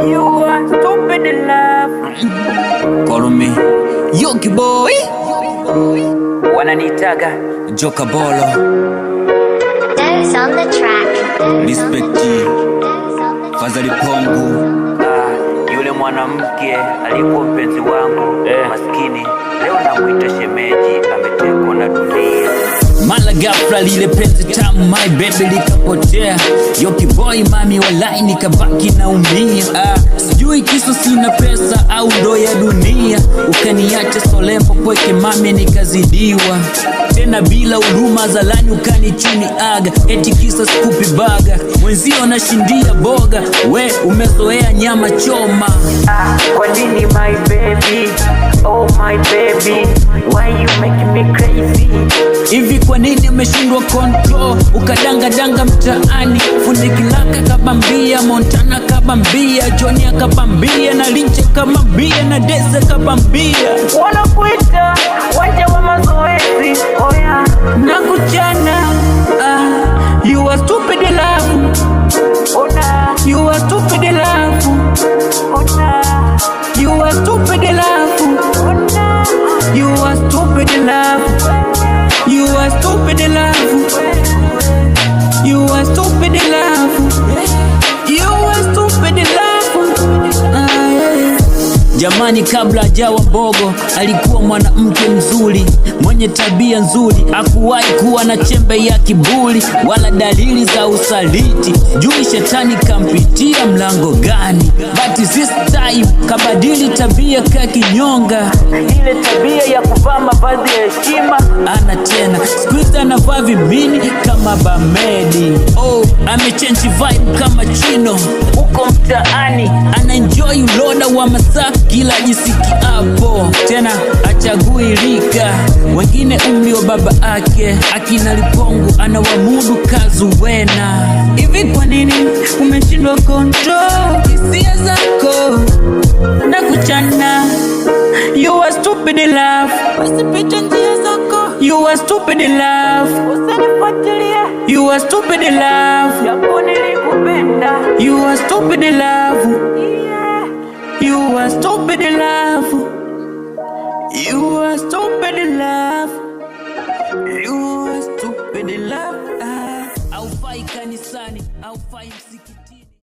You are stupid in love. Call me Yoki Boy, wananitaga Joka Bolo. Those on the track. Respect you, Fazali Pongu. Yule mwanamke aliyekuwa mpenzi wangu maskini, leo namuita shemeji, ametekwa na dunia. Mala ghafla lile penzi tamu my baby likapotea. Yoki Boy mami walai nikabaki naumia. Sijui kisa sina pesa au ndo ya dunia. Ukaniacha solembo pweke mami nikazidiwa. Tena bila huruma zalani ukanichuni aga. Eti kisa skupi baga, mwenzio nashindia boga. We umezoea nyama choma. Kwa nini my baby, oh my baby, why you making me crazy? Hivi kwa nini umeshindwa control? Ukadanga danga mtaani, fundi kilaka kabambia, Montana kabambia, Johnny kabambia, na Linche kabambia, na Dese kabambia. Wanakuita wanja wa mazoezi, oh yeah, na kuchana. You are stupid in love. oh nah, You are stupid in love. oh nah, You are stupid in love. oh nah. You are stupid in love. You are stupid in love. You are stupid in love. You are stupid in love. Jamani, kabla hajawa mbogo alikuwa mwanamke mzuri mwenye tabia nzuri, hakuwahi kuwa na chembe ya kiburi wala dalili za usaliti. Jui shetani kampitia mlango gani, but this time kabadili tabia ka kinyonga. Ile tabia ya kuvaa mavazi ya heshima ana tena, squeeze anavaa vimini kama Bamedi. Oh, amechange vibe kama Chino. uko mtaani, Ana enjoy uloda wa masaa kila jisiki hapo. Tena achagui rika, wengine umri wa baba ake. Akina Lipongu anawamudu Kazuwena. Hivi kwa nini umeshindwa control hisia zako na kuchana? You are stupid in love. Usipite njia zako. You are stupid in love. usinifuatilia, You are stupid in love. japo nilikupenda, You are stupid in love. yeah. You are stupid in love.